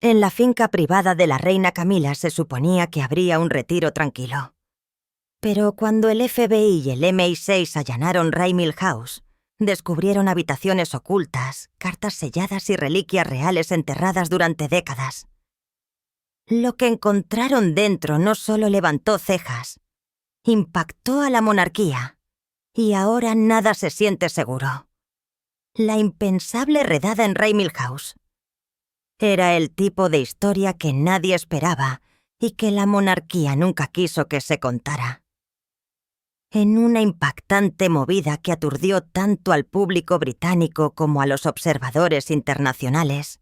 En la finca privada de la reina Camila se suponía que habría un retiro tranquilo. Pero cuando el FBI y el MI6 allanaron Raymil House, descubrieron habitaciones ocultas, cartas selladas y reliquias reales enterradas durante décadas. Lo que encontraron dentro no solo levantó cejas, impactó a la monarquía, y ahora nada se siente seguro. La impensable redada en Raymil House. Era el tipo de historia que nadie esperaba y que la monarquía nunca quiso que se contara. En una impactante movida que aturdió tanto al público británico como a los observadores internacionales,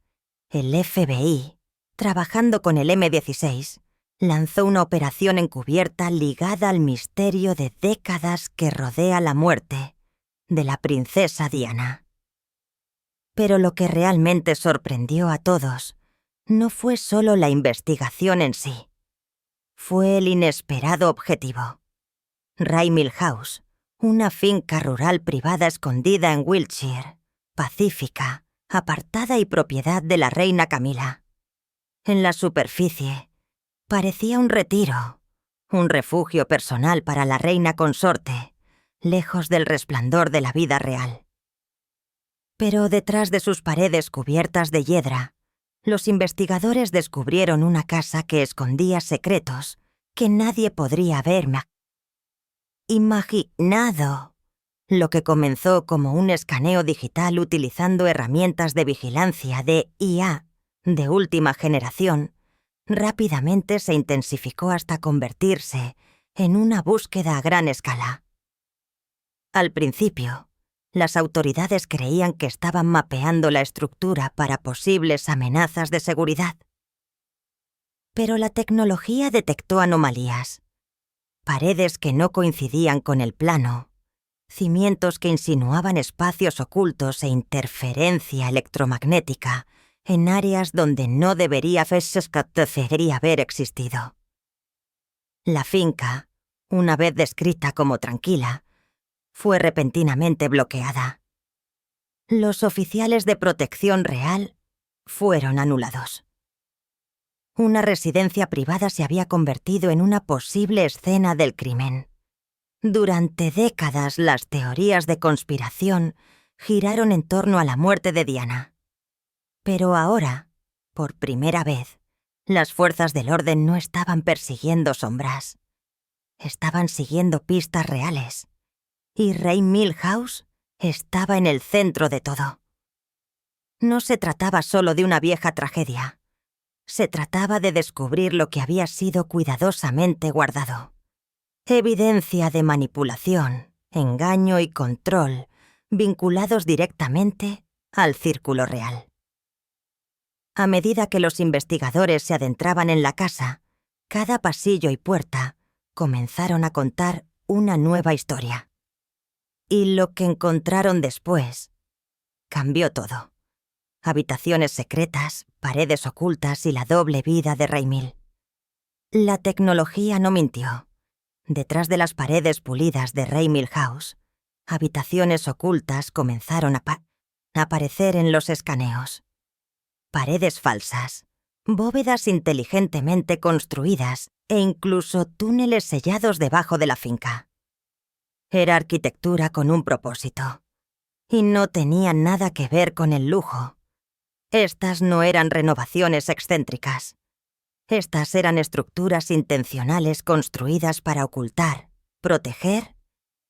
el FBI, trabajando con el M16, lanzó una operación encubierta ligada al misterio de décadas que rodea la muerte de la princesa Diana. Pero lo que realmente sorprendió a todos no fue solo la investigación en sí. Fue el inesperado objetivo. Raymil House, una finca rural privada escondida en Wiltshire, pacífica, apartada y propiedad de la reina Camila. En la superficie, parecía un retiro, un refugio personal para la reina consorte, lejos del resplandor de la vida real. Pero detrás de sus paredes cubiertas de hiedra, los investigadores descubrieron una casa que escondía secretos que nadie podría haber imaginado. Lo que comenzó como un escaneo digital utilizando herramientas de vigilancia de IA de última generación, rápidamente se intensificó hasta convertirse en una búsqueda a gran escala. Al principio, las autoridades creían que estaban mapeando la estructura para posibles amenazas de seguridad. Pero la tecnología detectó anomalías. Paredes que no coincidían con el plano, cimientos que insinuaban espacios ocultos e interferencia electromagnética en áreas donde no debería haber existido. La finca, una vez descrita como tranquila, fue repentinamente bloqueada. Los oficiales de protección real fueron anulados. Una residencia privada se había convertido en una posible escena del crimen. Durante décadas las teorías de conspiración giraron en torno a la muerte de Diana. Pero ahora, por primera vez, las fuerzas del orden no estaban persiguiendo sombras. Estaban siguiendo pistas reales. Y Raymil House estaba en el centro de todo. No se trataba solo de una vieja tragedia. Se trataba de descubrir lo que había sido cuidadosamente guardado. Evidencia de manipulación, engaño y control vinculados directamente al círculo real. A medida que los investigadores se adentraban en la casa, cada pasillo y puerta comenzaron a contar una nueva historia. Y lo que encontraron después cambió todo. Habitaciones secretas, paredes ocultas y la doble vida de Raymil. La tecnología no mintió. Detrás de las paredes pulidas de Raymil House, habitaciones ocultas comenzaron a aparecer en los escaneos. Paredes falsas, bóvedas inteligentemente construidas e incluso túneles sellados debajo de la finca. Era arquitectura con un propósito. Y no tenía nada que ver con el lujo. Estas no eran renovaciones excéntricas. Estas eran estructuras intencionales construidas para ocultar, proteger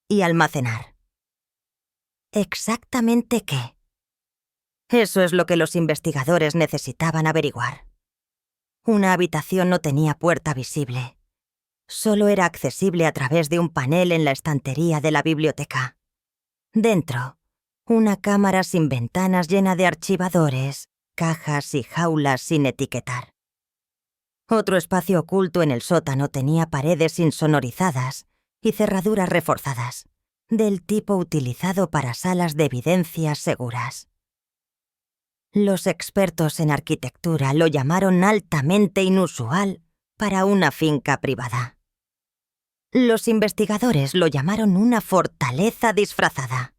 y almacenar. ¿Exactamente qué? Eso es lo que los investigadores necesitaban averiguar. Una habitación no tenía puerta visible. Solo era accesible a través de un panel en la estantería de la biblioteca. Dentro, una cámara sin ventanas llena de archivadores, cajas y jaulas sin etiquetar. Otro espacio oculto en el sótano tenía paredes insonorizadas y cerraduras reforzadas, del tipo utilizado para salas de evidencia seguras. Los expertos en arquitectura lo llamaron altamente inusual para una finca privada. Los investigadores lo llamaron una fortaleza disfrazada.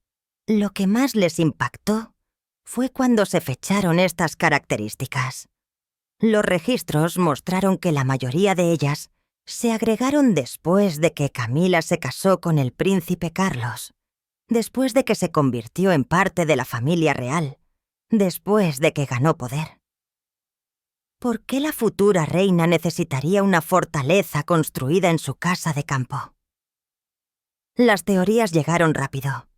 Lo que más les impactó fue cuando se fecharon estas características. Los registros mostraron que la mayoría de ellas se agregaron después de que Camila se casó con el príncipe Carlos, después de que se convirtió en parte de la familia real, después de que ganó poder. ¿Por qué la futura reina necesitaría una fortaleza construida en su casa de campo? Las teorías llegaron rápido.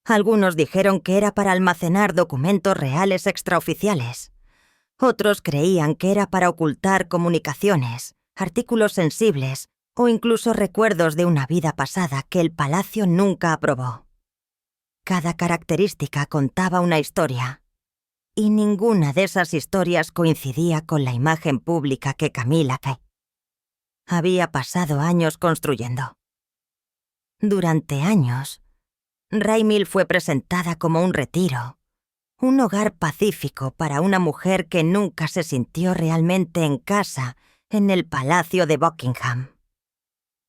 Algunos dijeron que era para almacenar documentos reales extraoficiales. Otros creían que era para ocultar comunicaciones, artículos sensibles o incluso recuerdos de una vida pasada que el palacio nunca aprobó. Cada característica contaba una historia, y ninguna de esas historias coincidía con la imagen pública que Camila había pasado años construyendo. Durante años, Raymil fue presentada como un retiro, un hogar pacífico para una mujer que nunca se sintió realmente en casa en el Palacio de Buckingham.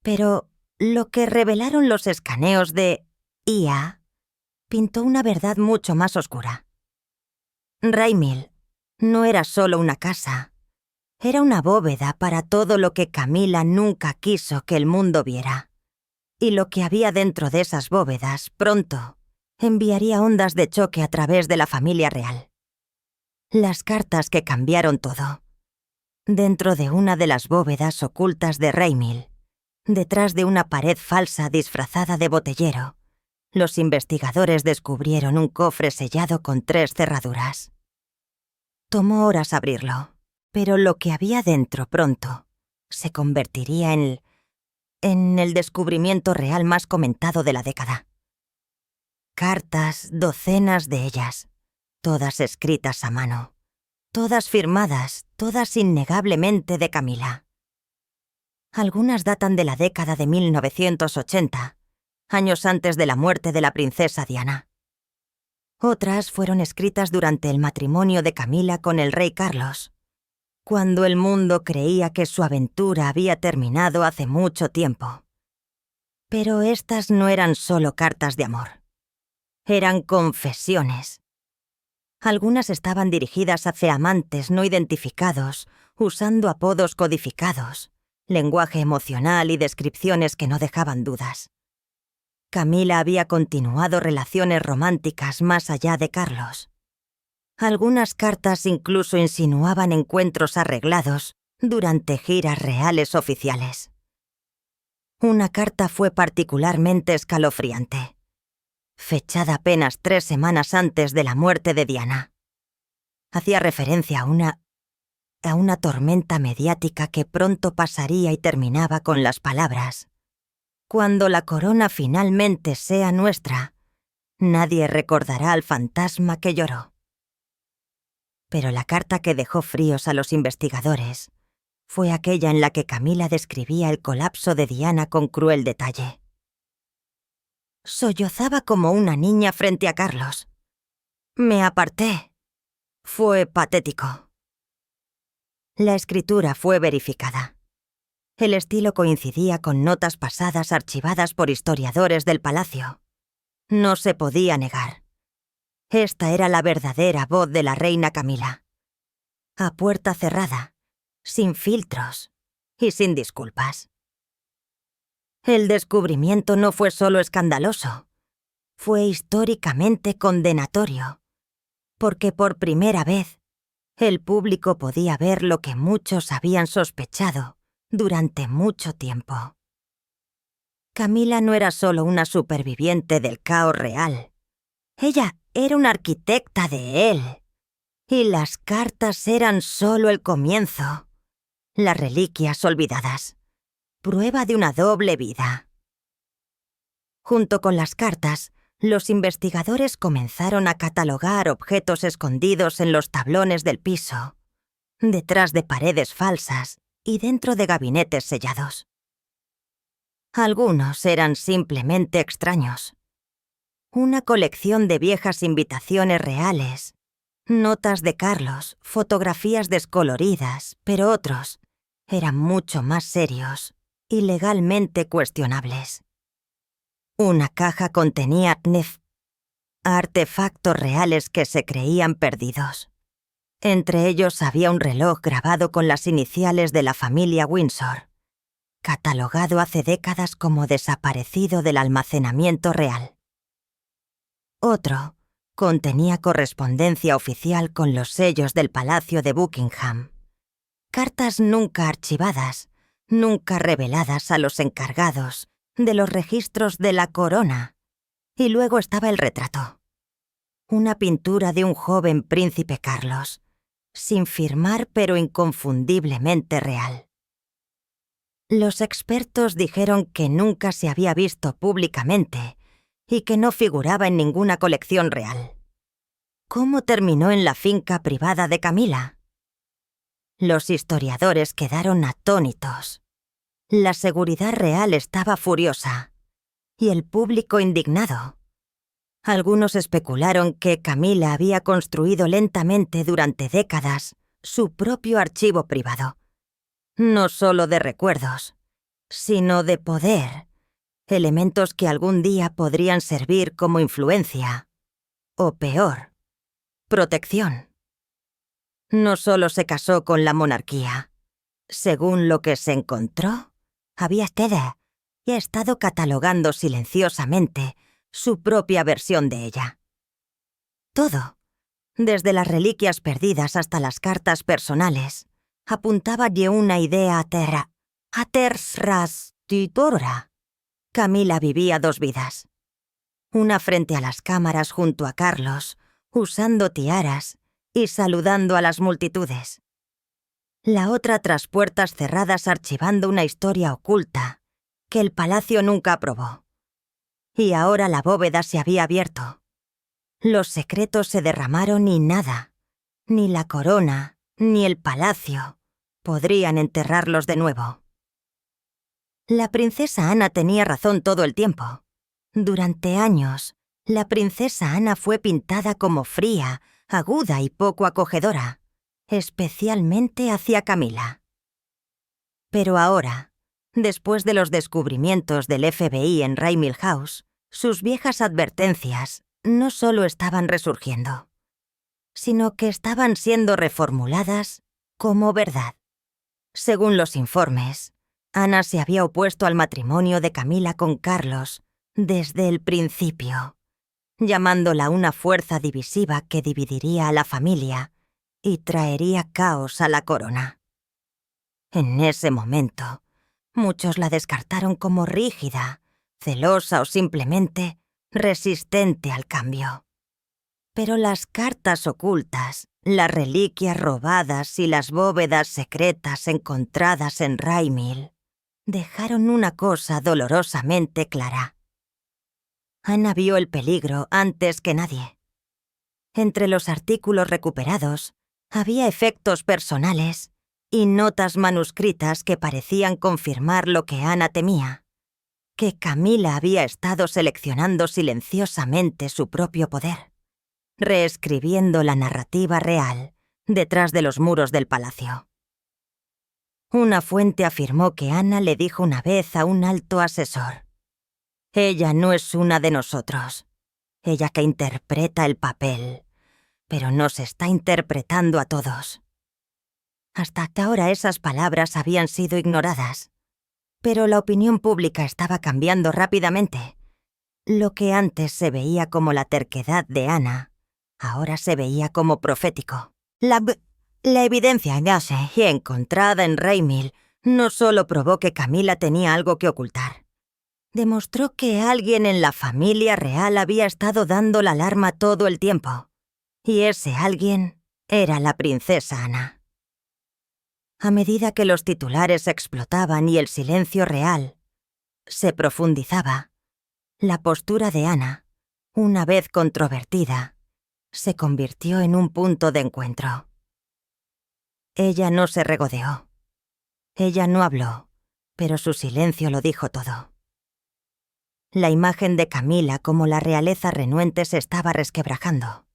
Pero lo que revelaron los escaneos de IA pintó una verdad mucho más oscura. Raymil no era solo una casa, era una bóveda para todo lo que Camila nunca quiso que el mundo viera. Y lo que había dentro de esas bóvedas, pronto, enviaría ondas de choque a través de la familia real. Las cartas que cambiaron todo. Dentro de una de las bóvedas ocultas de Raymil, detrás de una pared falsa disfrazada de botellero, los investigadores descubrieron un cofre sellado con 3 cerraduras. Tomó horas abrirlo, pero lo que había dentro pronto se convertiría en el descubrimiento real más comentado de la década. Cartas, docenas de ellas, todas escritas a mano, todas firmadas, todas innegablemente de Camila. Algunas datan de la década de 1980, años antes de la muerte de la princesa Diana. Otras fueron escritas durante el matrimonio de Camila con el rey Carlos, cuando el mundo creía que su aventura había terminado hace mucho tiempo. Pero estas no eran solo cartas de amor. Eran confesiones. Algunas estaban dirigidas hacia amantes no identificados, usando apodos codificados, lenguaje emocional y descripciones que no dejaban dudas. Camila había continuado relaciones románticas más allá de Carlos. Algunas cartas incluso insinuaban encuentros arreglados durante giras reales oficiales. Una carta fue particularmente escalofriante, fechada apenas 3 semanas antes de la muerte de Diana. Hacía referencia a una tormenta mediática que pronto pasaría y terminaba con las palabras: «Cuando la corona finalmente sea nuestra, nadie recordará al fantasma que lloró». Pero la carta que dejó fríos a los investigadores fue aquella en la que Camila describía el colapso de Diana con cruel detalle. Sollozaba como una niña frente a Carlos. Me aparté. Fue patético. La escritura fue verificada. El estilo coincidía con notas pasadas archivadas por historiadores del palacio. No se podía negar. Esta era la verdadera voz de la reina Camila. A puerta cerrada, sin filtros y sin disculpas. El descubrimiento no fue solo escandaloso, fue históricamente condenatorio, porque por primera vez el público podía ver lo que muchos habían sospechado durante mucho tiempo. Camila no era solo una superviviente del caos real. Ella era una arquitecta de él. Y las cartas eran solo el comienzo. Las reliquias olvidadas. Prueba de una doble vida. Junto con las cartas, los investigadores comenzaron a catalogar objetos escondidos en los tablones del piso, detrás de paredes falsas y dentro de gabinetes sellados. Algunos eran simplemente extraños. Una colección de viejas invitaciones reales, notas de Carlos, fotografías descoloridas, pero otros eran mucho más serios y legalmente cuestionables. Una caja contenía artefactos reales que se creían perdidos. Entre ellos había un reloj grabado con las iniciales de la familia Windsor, catalogado hace décadas como desaparecido del almacenamiento real. Otro contenía correspondencia oficial con los sellos del Palacio de Buckingham, cartas nunca archivadas, nunca reveladas a los encargados de los registros de la corona. Y luego estaba el retrato. Una pintura de un joven príncipe Carlos, sin firmar pero inconfundiblemente real. Los expertos dijeron que nunca se había visto públicamente y que no figuraba en ninguna colección real. ¿Cómo terminó en la finca privada de Camila? Los historiadores quedaron atónitos. La seguridad real estaba furiosa y el público indignado. Algunos especularon que Camila había construido lentamente durante décadas su propio archivo privado, no solo de recuerdos, sino de poder, elementos que algún día podrían servir como influencia, o peor, protección. No solo se casó con la monarquía. Según lo que se encontró, había y ha estado catalogando silenciosamente su propia versión de ella. Todo, desde las reliquias perdidas hasta las cartas personales, apuntaba a una idea aterrastitora. Camila vivía dos vidas. Una frente a las cámaras junto a Carlos, usando tiaras y saludando a las multitudes. La otra tras puertas cerradas archivando una historia oculta que el palacio nunca aprobó. Y ahora la bóveda se había abierto. Los secretos se derramaron y nada, ni la corona, ni el palacio, podrían enterrarlos de nuevo. La princesa Ana tenía razón todo el tiempo. Durante años, la princesa Ana fue pintada como fría, aguda y poco acogedora, especialmente hacia Camila. Pero ahora, después de los descubrimientos del FBI en Raymil House, sus viejas advertencias no solo estaban resurgiendo, sino que estaban siendo reformuladas como verdad. Según los informes, Ana se había opuesto al matrimonio de Camila con Carlos desde el principio, llamándola una fuerza divisiva que dividiría a la familia y traería caos a la corona. En ese momento, muchos la descartaron como rígida, celosa o simplemente resistente al cambio. Pero las cartas ocultas, las reliquias robadas y las bóvedas secretas encontradas en Raymil dejaron una cosa dolorosamente clara. Ana vio el peligro antes que nadie. Entre los artículos recuperados había efectos personales y notas manuscritas que parecían confirmar lo que Ana temía, que Camila había estado seleccionando silenciosamente su propio poder, reescribiendo la narrativa real detrás de los muros del palacio. Una fuente afirmó que Ana le dijo una vez a un alto asesor: «Ella no es una de nosotros. Ella que interpreta el papel, pero nos está interpretando a todos». Hasta ahora esas palabras habían sido ignoradas, pero la opinión pública estaba cambiando rápidamente. Lo que antes se veía como la terquedad de Ana, ahora se veía como profético. La evidencia y encontrada en Raymil no solo probó que Camila tenía algo que ocultar. Demostró que alguien en la familia real había estado dando la alarma todo el tiempo. Y ese alguien era la princesa Ana. A medida que los titulares explotaban y el silencio real se profundizaba, la postura de Ana, una vez controvertida, se convirtió en un punto de encuentro. Ella no se regodeó. Ella no habló, pero su silencio lo dijo todo. La imagen de Camila como la realeza renuente se estaba resquebrajando,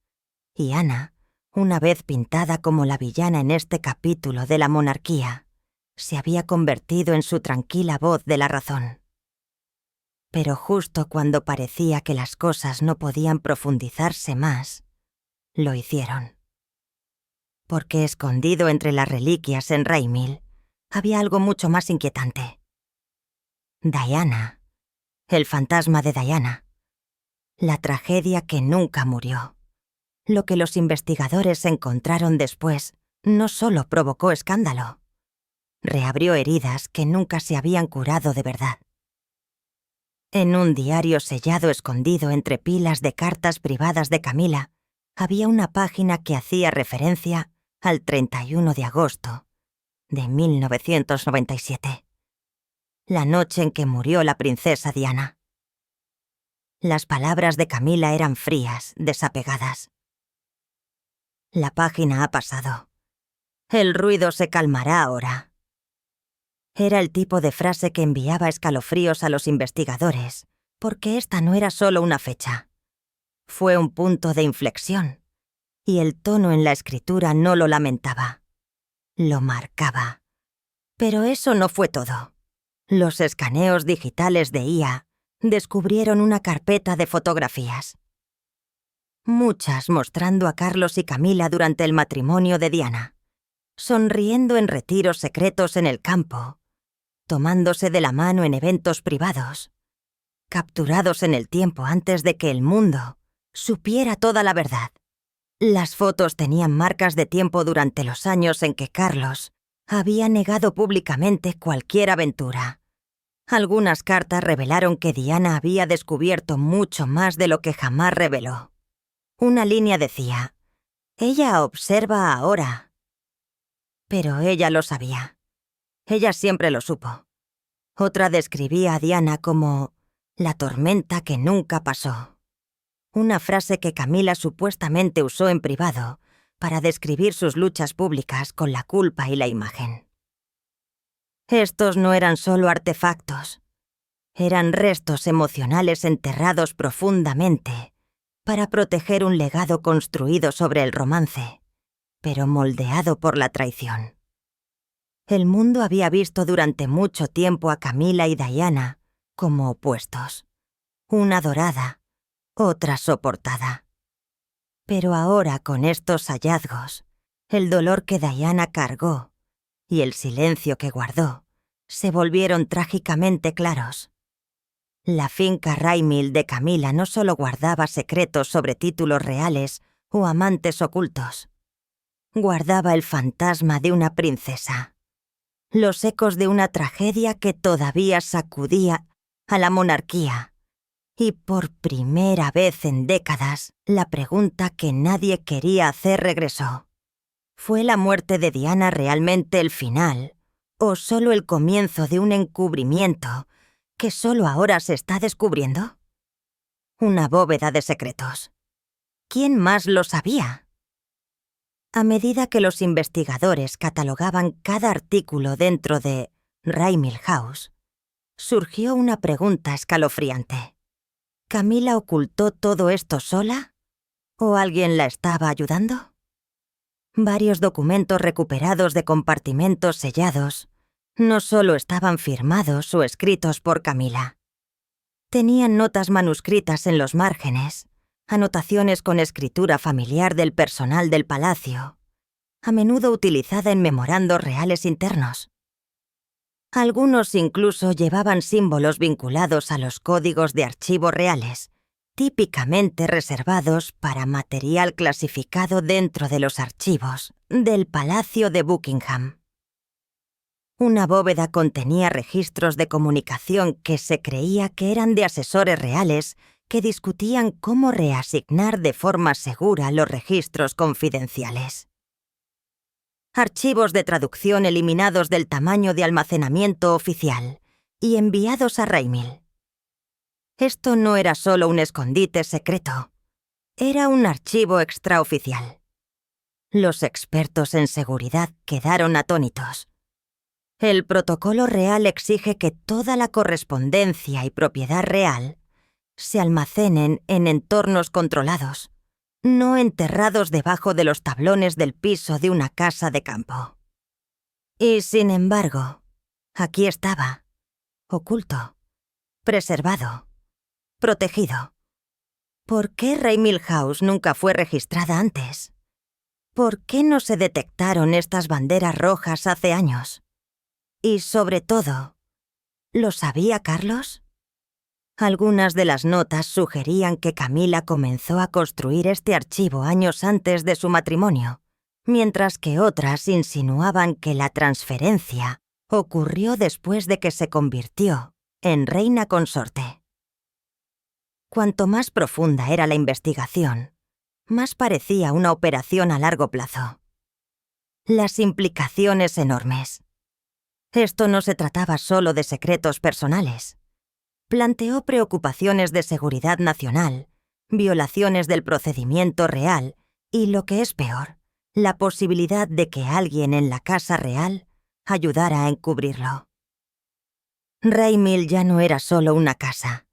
y Ana, una vez pintada como la villana en este capítulo de la monarquía, se había convertido en su tranquila voz de la razón. Pero justo cuando parecía que las cosas no podían profundizarse más, lo hicieron. porque escondido entre las reliquias en Raymil había algo mucho más inquietante. Diana, el fantasma de Diana, la tragedia que nunca murió. Lo que los investigadores encontraron después no solo provocó escándalo, reabrió heridas que nunca se habían curado de verdad. En un diario sellado escondido entre pilas de cartas privadas de Camila, había una página que hacía referencia al 31 de agosto de 1997, la noche en que murió la princesa Diana. Las palabras de Camila eran frías, desapegadas. La página ha pasado. El ruido se calmará ahora. Era el tipo de frase que enviaba escalofríos a los investigadores, porque esta no era solo una fecha. Fue un punto de inflexión, y el tono en la escritura no lo lamentaba. Lo marcaba. Pero eso no fue todo. Los escaneos digitales de IA descubrieron una carpeta de fotografías. Muchas mostrando a Carlos y Camila durante el matrimonio de Diana, sonriendo en retiros secretos en el campo, tomándose de la mano en eventos privados, capturados en el tiempo antes de que el mundo supiera toda la verdad. Las fotos tenían marcas de tiempo durante los años en que Carlos había negado públicamente cualquier aventura. Algunas cartas revelaron que Diana había descubierto mucho más de lo que jamás reveló. Una línea decía: «Ella observa ahora». Pero ella lo sabía. Ella siempre lo supo. Otra describía a Diana como «la tormenta que nunca pasó». Una frase que Camila supuestamente usó en privado para describir sus luchas públicas con la culpa y la imagen. Estos no eran solo artefactos. Eran restos emocionales enterrados profundamente para proteger un legado construido sobre el romance, pero moldeado por la traición. El mundo había visto durante mucho tiempo a Camila y Diana como opuestos, una adorada, otra soportada. Pero ahora, con estos hallazgos, el dolor que Diana cargó y el silencio que guardó se volvieron trágicamente claros. La finca Raymil de Camila no solo guardaba secretos sobre títulos reales o amantes ocultos. Guardaba el fantasma de una princesa, los ecos de una tragedia que todavía sacudía a la monarquía. Y por primera vez en décadas, la pregunta que nadie quería hacer regresó. ¿Fue la muerte de Diana realmente el final, o solo el comienzo de un encubrimiento que solo ahora se está descubriendo? Una bóveda de secretos. ¿Quién más lo sabía? A medida que los investigadores catalogaban cada artículo dentro de Raymil House, surgió una pregunta escalofriante. ¿Camila ocultó todo esto sola? ¿O alguien la estaba ayudando? Varios documentos recuperados de compartimentos sellados no solo estaban firmados o escritos por Camila. Tenían notas manuscritas en los márgenes, anotaciones con escritura familiar del personal del palacio, a menudo utilizada en memorandos reales internos. Algunos incluso llevaban símbolos vinculados a los códigos de archivo reales, típicamente reservados para material clasificado dentro de los archivos del Palacio de Buckingham. Una bóveda contenía registros de comunicación que se creía que eran de asesores reales que discutían cómo reasignar de forma segura los registros confidenciales. Archivos de traducción eliminados del tamaño de almacenamiento oficial y enviados a Raymil. Esto no era solo un escondite secreto, era un archivo extraoficial. Los expertos en seguridad quedaron atónitos. El protocolo real exige que toda la correspondencia y propiedad real se almacenen en entornos controlados, no enterrados debajo de los tablones del piso de una casa de campo. Y sin embargo, aquí estaba, oculto, preservado, protegido. ¿Por qué Raymil House nunca fue registrada antes? ¿Por qué no se detectaron estas banderas rojas hace años? Y sobre todo, ¿lo sabía Carlos? Algunas de las notas sugerían que Camila comenzó a construir este archivo años antes de su matrimonio, mientras que otras insinuaban que la transferencia ocurrió después de que se convirtió en reina consorte. Cuanto más profunda era la investigación, más parecía una operación a largo plazo. Las implicaciones enormes. Esto no se trataba solo de secretos personales. Planteó preocupaciones de seguridad nacional, violaciones del procedimiento real y, lo que es peor, la posibilidad de que alguien en la Casa Real ayudara a encubrirlo. Rey Mill ya no era solo una casa,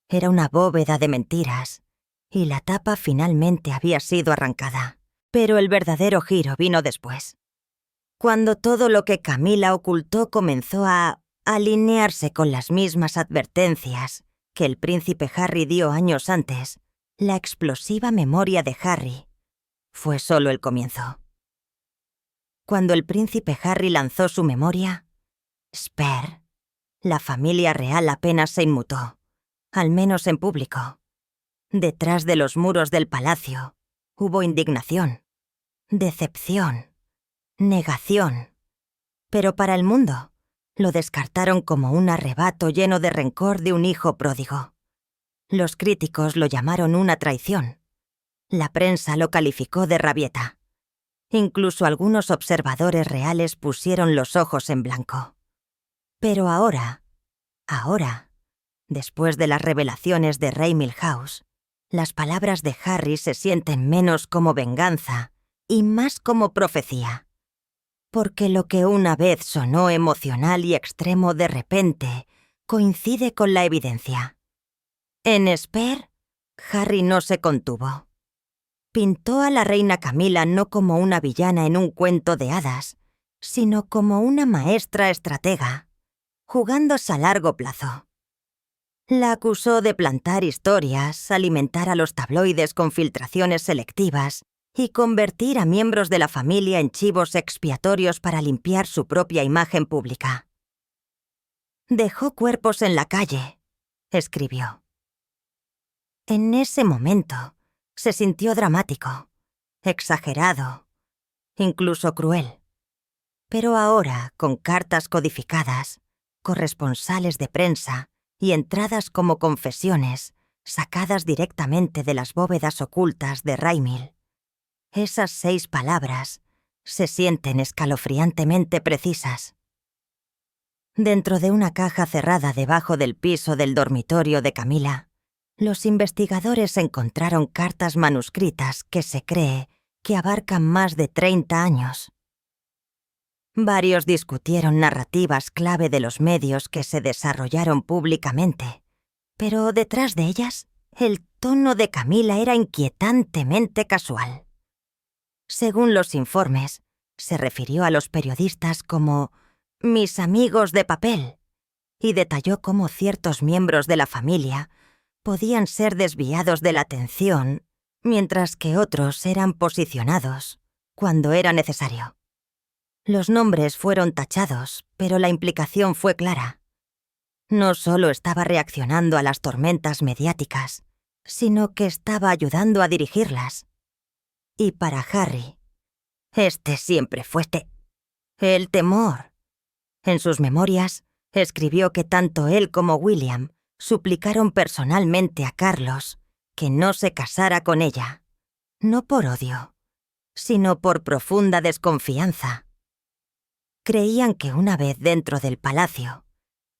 era una bóveda de mentiras, y la tapa finalmente había sido arrancada. Pero el verdadero giro vino después, cuando todo lo que Camila ocultó comenzó a alinearse con las mismas advertencias que el príncipe Harry dio años antes. La explosiva memoria de Harry fue solo el comienzo. Cuando el príncipe Harry lanzó su memoria, Spare, la familia real apenas se inmutó, al menos en público. Detrás de los muros del palacio hubo indignación, decepción, negación. Pero para el mundo, lo descartaron como un arrebato lleno de rencor de un hijo pródigo. Los críticos lo llamaron una traición. La prensa lo calificó de rabieta. Incluso algunos observadores reales pusieron los ojos en blanco. Pero ahora, después de las revelaciones de Raymil House, las palabras de Harry se sienten menos como venganza y más como profecía. Porque lo que una vez sonó emocional y extremo de repente coincide con la evidencia. En Spare, Harry no se contuvo. Pintó a la reina Camila no como una villana en un cuento de hadas, sino como una maestra estratega, jugándose a largo plazo. La acusó de plantar historias, alimentar a los tabloides con filtraciones selectivas y convertir a miembros de la familia en chivos expiatorios para limpiar su propia imagen pública. Dejó cuerpos en la calle, escribió. En ese momento se sintió dramático, exagerado, incluso cruel. Pero ahora, con cartas codificadas, corresponsales de prensa y entradas como confesiones sacadas directamente de las bóvedas ocultas de Raymil, esas 6 palabras se sienten escalofriantemente precisas. Dentro de una caja cerrada debajo del piso del dormitorio de Camila, los investigadores encontraron cartas manuscritas que se cree que abarcan más de 30 años. Varios discutieron narrativas clave de los medios que se desarrollaron públicamente, pero detrás de ellas, el tono de Camila era inquietantemente casual. Según los informes, se refirió a los periodistas como «mis amigos de papel» y detalló cómo ciertos miembros de la familia podían ser desviados de la atención, mientras que otros eran posicionados cuando era necesario. Los nombres fueron tachados, pero la implicación fue clara. No solo estaba reaccionando a las tormentas mediáticas, sino que estaba ayudando a dirigirlas. Y para Harry, este siempre fue el temor. En sus memorias, escribió que tanto él como William suplicaron personalmente a Carlos que no se casara con ella, no por odio, sino por profunda desconfianza. Creían que una vez dentro del palacio,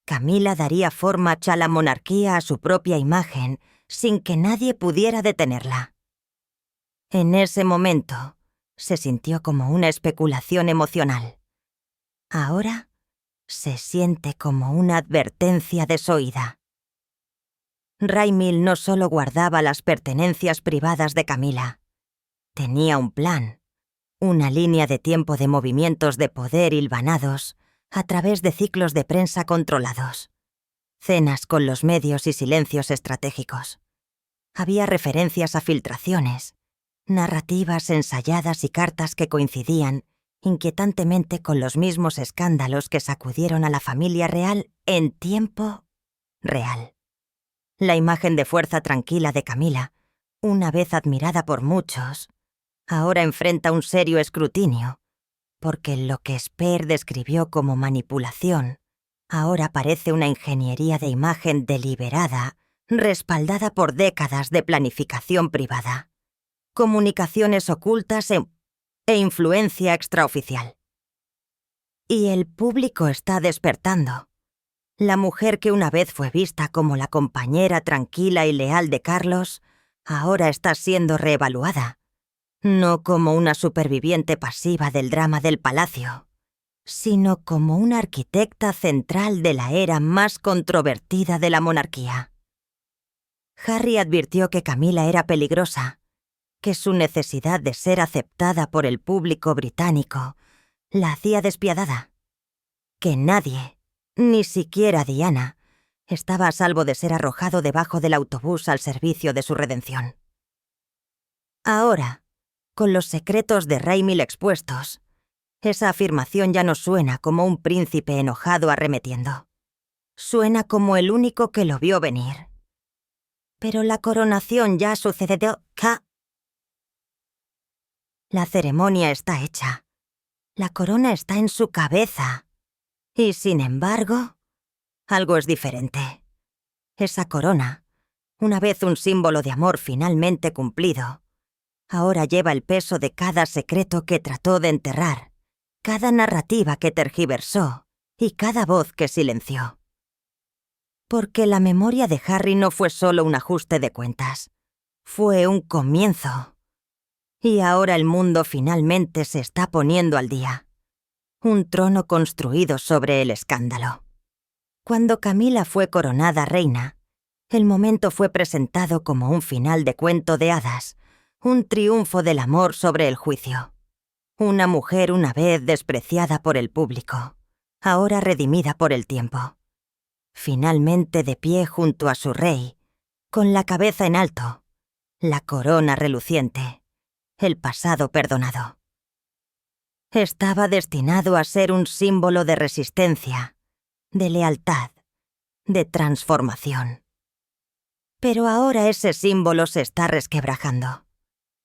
Camila daría forma a la monarquía a su propia imagen sin que nadie pudiera detenerla. En ese momento, se sintió como una especulación emocional. Ahora, se siente como una advertencia desoída. Raymil no solo guardaba las pertenencias privadas de Camila. Tenía un plan, una línea de tiempo de movimientos de poder hilvanados a través de ciclos de prensa controlados, cenas con los medios y silencios estratégicos. Había referencias a filtraciones, Narrativas ensayadas y cartas que coincidían inquietantemente con los mismos escándalos que sacudieron a la familia real en tiempo real. La imagen de fuerza tranquila de Camila, una vez admirada por muchos, ahora enfrenta un serio escrutinio, porque lo que Speer describió como manipulación ahora parece una ingeniería de imagen deliberada, respaldada por décadas de planificación privada, comunicaciones ocultas e influencia extraoficial. Y el público está despertando. La mujer que una vez fue vista como la compañera tranquila y leal de Carlos, ahora está siendo reevaluada, no como una superviviente pasiva del drama del palacio, sino como una arquitecta central de la era más controvertida de la monarquía. Harry advirtió que Camila era peligrosa, que su necesidad de ser aceptada por el público británico la hacía despiadada, que nadie, ni siquiera Diana, estaba a salvo de ser arrojado debajo del autobús al servicio de su redención. Ahora, con los secretos de Raymil expuestos, esa afirmación ya no suena como un príncipe enojado arremetiendo. Suena como el único que lo vio venir. Pero la coronación ya sucedió. La ceremonia está hecha. La corona está en su cabeza. Y sin embargo, algo es diferente. Esa corona, una vez un símbolo de amor finalmente cumplido, ahora lleva el peso de cada secreto que trató de enterrar, cada narrativa que tergiversó y cada voz que silenció. Porque la memoria de Harry no fue solo un ajuste de cuentas, fue un comienzo. Y ahora el mundo finalmente se está poniendo al día. Un trono construido sobre el escándalo. Cuando Camila fue coronada reina, el momento fue presentado como un final de cuento de hadas, un triunfo del amor sobre el juicio. Una mujer una vez despreciada por el público, ahora redimida por el tiempo. Finalmente de pie junto a su rey, con la cabeza en alto, la corona reluciente. El pasado perdonado. Estaba destinado a ser un símbolo de resistencia, de lealtad, de transformación. Pero ahora ese símbolo se está resquebrajando,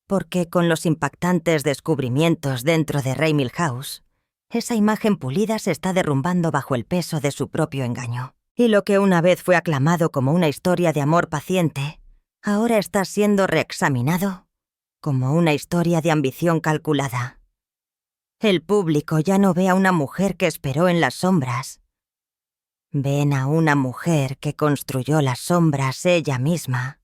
porque con los impactantes descubrimientos dentro de Raymil House, esa imagen pulida se está derrumbando bajo el peso de su propio engaño. Y lo que una vez fue aclamado como una historia de amor paciente, ahora está siendo reexaminado como una historia de ambición calculada. El público ya no ve a una mujer que esperó en las sombras. Ven a una mujer que construyó las sombras ella misma,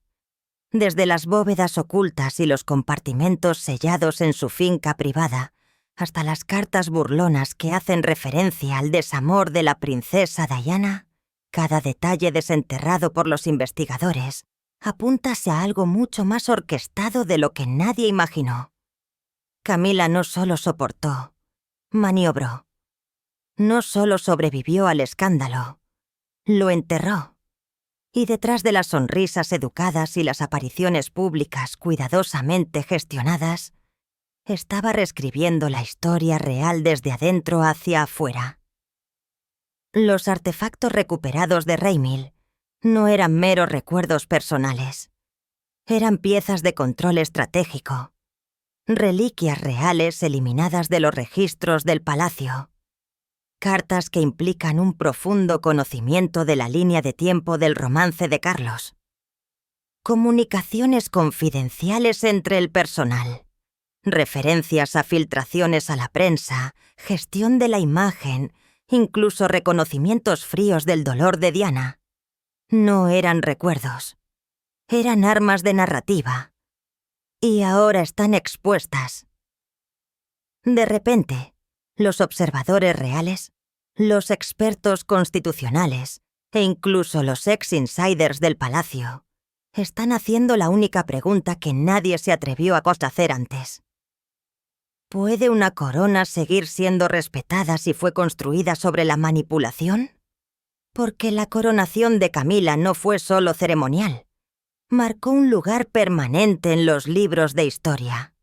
desde las bóvedas ocultas y los compartimentos sellados en su finca privada, hasta las cartas burlonas que hacen referencia al desamor de la princesa Diana. Cada detalle desenterrado por los investigadores apunta hacia algo mucho más orquestado de lo que nadie imaginó. Camila no solo soportó, maniobró. No solo sobrevivió al escándalo, lo enterró. Y detrás de las sonrisas educadas y las apariciones públicas cuidadosamente gestionadas, estaba reescribiendo la historia real desde adentro hacia afuera. Los artefactos recuperados de Raymil no eran meros recuerdos personales. Eran piezas de control estratégico, reliquias reales eliminadas de los registros del palacio, cartas que implican un profundo conocimiento de la línea de tiempo del romance de Carlos, comunicaciones confidenciales entre el personal, referencias a filtraciones a la prensa, gestión de la imagen, incluso reconocimientos fríos del dolor de Diana. No eran recuerdos, eran armas de narrativa. Y ahora están expuestas. De repente, los observadores reales, los expertos constitucionales e incluso los ex-insiders del palacio están haciendo la única pregunta que nadie se atrevió a hacer antes. ¿Puede una corona seguir siendo respetada si fue construida sobre la manipulación? Porque la coronación de Camila no fue solo ceremonial. Marcó un lugar permanente en los libros de historia.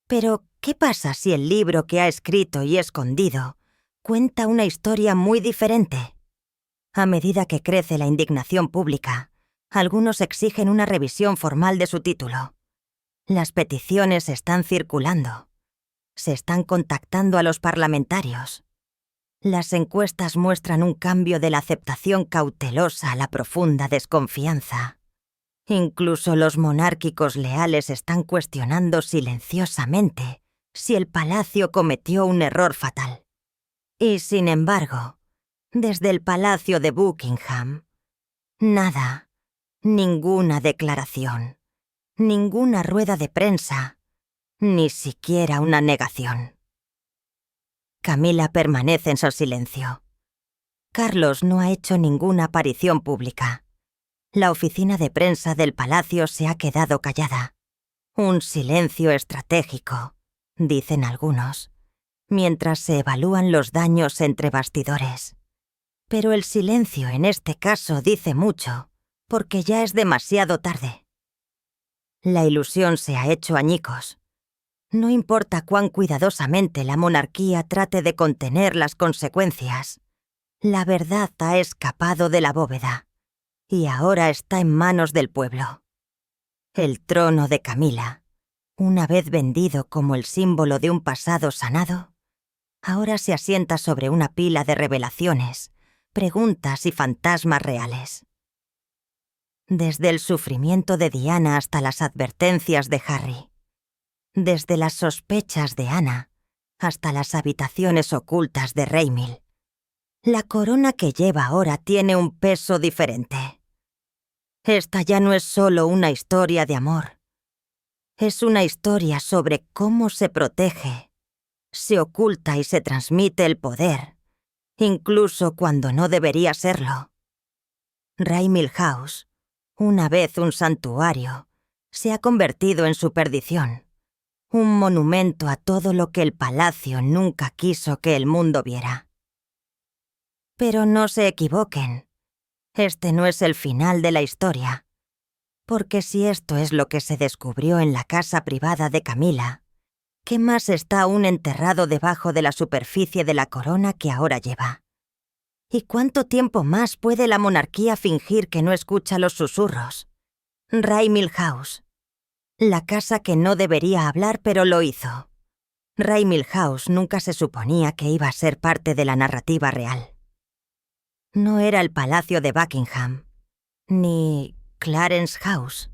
Pero, ¿qué pasa si el libro que ha escrito y escondido cuenta una historia muy diferente? A medida que crece la indignación pública, algunos exigen una revisión formal de su título. Las peticiones están circulando. Se están contactando a los parlamentarios. Las encuestas muestran un cambio de la aceptación cautelosa a la profunda desconfianza. Incluso los monárquicos leales están cuestionando silenciosamente si el palacio cometió un error fatal. Y sin embargo, desde el Palacio de Buckingham, nada, ninguna declaración, ninguna rueda de prensa, ni siquiera una negación. Camila permanece en su silencio. Carlos no ha hecho ninguna aparición pública. La oficina de prensa del palacio se ha quedado callada. Un silencio estratégico, dicen algunos, mientras se evalúan los daños entre bastidores. Pero el silencio en este caso dice mucho, porque ya es demasiado tarde. La ilusión se ha hecho añicos. No importa cuán cuidadosamente la monarquía trate de contener las consecuencias, la verdad ha escapado de la bóveda y ahora está en manos del pueblo. El trono de Camila, una vez vendido como el símbolo de un pasado sanado, ahora se asienta sobre una pila de revelaciones, preguntas y fantasmas reales. Desde el sufrimiento de Diana hasta las advertencias de Harry. Desde las sospechas de Ana hasta las habitaciones ocultas de Raymil. La corona que lleva ahora tiene un peso diferente. Esta ya no es solo una historia de amor. Es una historia sobre cómo se protege, se oculta y se transmite el poder, incluso cuando no debería serlo. Raymil House, una vez un santuario, se ha convertido en su perdición. Un monumento a todo lo que el palacio nunca quiso que el mundo viera. Pero no se equivoquen. Este no es el final de la historia. Porque si esto es lo que se descubrió en la casa privada de Camila, ¿qué más está aún enterrado debajo de la superficie de la corona que ahora lleva? ¿Y cuánto tiempo más puede la monarquía fingir que no escucha los susurros? Raymil House. La casa que no debería hablar pero lo hizo. Raymil House nunca se suponía que iba a ser parte de la narrativa real. No era el Palacio de Buckingham, ni Clarence House.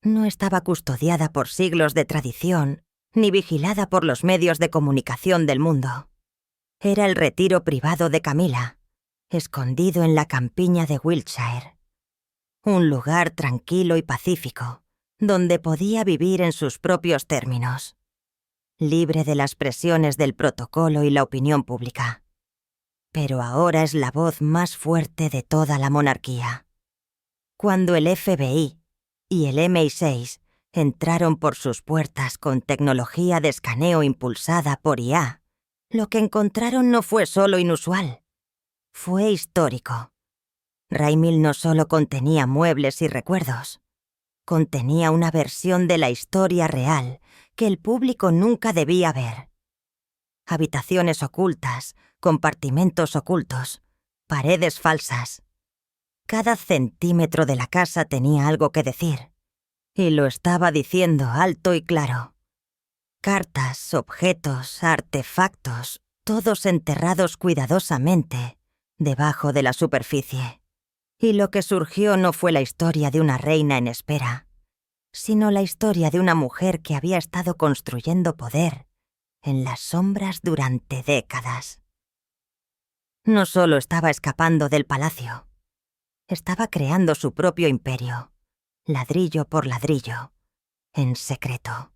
No estaba custodiada por siglos de tradición, ni vigilada por los medios de comunicación del mundo. Era el retiro privado de Camila, escondido en la campiña de Wiltshire. Un lugar tranquilo y pacífico, donde podía vivir en sus propios términos, libre de las presiones del protocolo y la opinión pública. Pero ahora es la voz más fuerte de toda la monarquía. Cuando el FBI y el MI6 entraron por sus puertas con tecnología de escaneo impulsada por IA, lo que encontraron no fue solo inusual, fue histórico. Raymil no solo contenía muebles y recuerdos, contenía una versión de la historia real que el público nunca debía ver. Habitaciones ocultas, compartimentos ocultos, paredes falsas. Cada centímetro de la casa tenía algo que decir, y lo estaba diciendo alto y claro. Cartas, objetos, artefactos, todos enterrados cuidadosamente debajo de la superficie. Y lo que surgió no fue la historia de una reina en espera, sino la historia de una mujer que había estado construyendo poder en las sombras durante décadas. No solo estaba escapando del palacio, estaba creando su propio imperio, ladrillo por ladrillo, en secreto.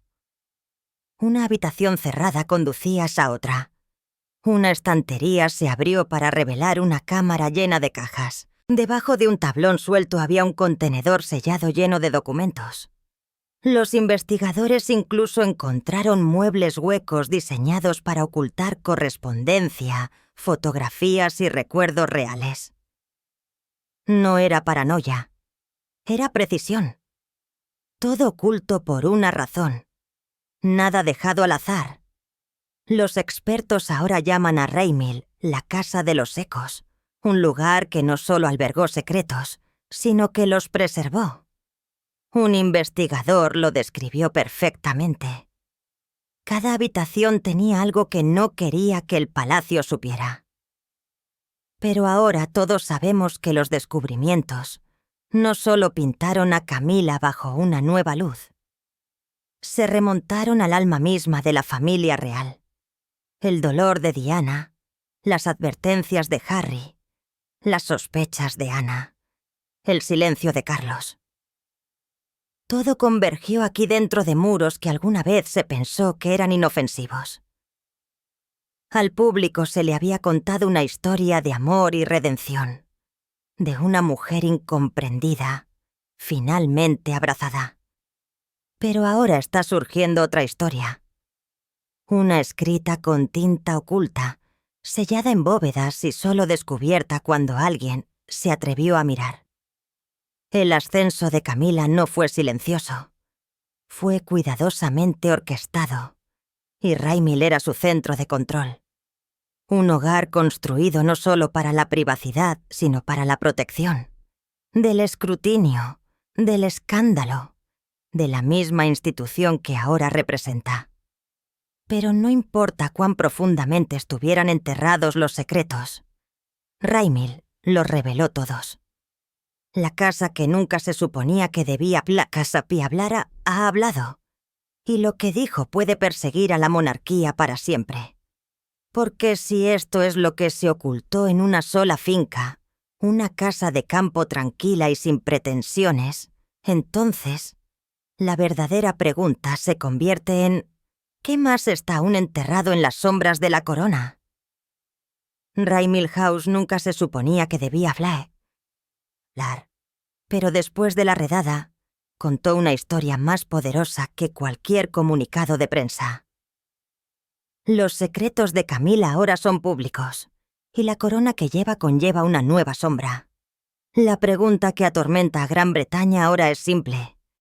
Una habitación cerrada conducía a otra. Una estantería se abrió para revelar una cámara llena de cajas. Debajo de un tablón suelto había un contenedor sellado lleno de documentos. Los investigadores incluso encontraron muebles huecos diseñados para ocultar correspondencia, fotografías y recuerdos reales. No era paranoia, era precisión. Todo oculto por una razón. Nada dejado al azar. Los expertos ahora llaman a Raymil la Casa de los Ecos, un lugar que no solo albergó secretos, sino que los preservó. Un investigador lo describió perfectamente. Cada habitación tenía algo que no quería que el palacio supiera. Pero ahora todos sabemos que los descubrimientos no solo pintaron a Camila bajo una nueva luz, se remontaron al alma misma de la familia real. El dolor de Diana, las advertencias de Harry, las sospechas de Ana, el silencio de Carlos. Todo convergió aquí dentro de muros que alguna vez se pensó que eran inofensivos. Al público se le había contado una historia de amor y redención, de una mujer incomprendida, finalmente abrazada. Pero ahora está surgiendo otra historia. Una escrita con tinta oculta, sellada en bóvedas y solo descubierta cuando alguien se atrevió a mirar. El ascenso de Camila no fue silencioso. Fue cuidadosamente orquestado, y Raymil era su centro de control. Un hogar construido no solo para la privacidad, sino para la protección. Del escrutinio, del escándalo, de la misma institución que ahora representa. Pero no importa cuán profundamente estuvieran enterrados los secretos, Raymil los reveló todos. La casa que nunca se suponía que debía hablara ha hablado, y lo que dijo puede perseguir a la monarquía para siempre. Porque si esto es lo que se ocultó en una sola finca, una casa de campo tranquila y sin pretensiones, entonces la verdadera pregunta se convierte en ¿qué más está aún enterrado en las sombras de la corona? Raymil House nunca se suponía que debía hablar, pero después de la redada, contó una historia más poderosa que cualquier comunicado de prensa. Los secretos de Camila ahora son públicos, y la corona que lleva conlleva una nueva sombra. La pregunta que atormenta a Gran Bretaña ahora es simple.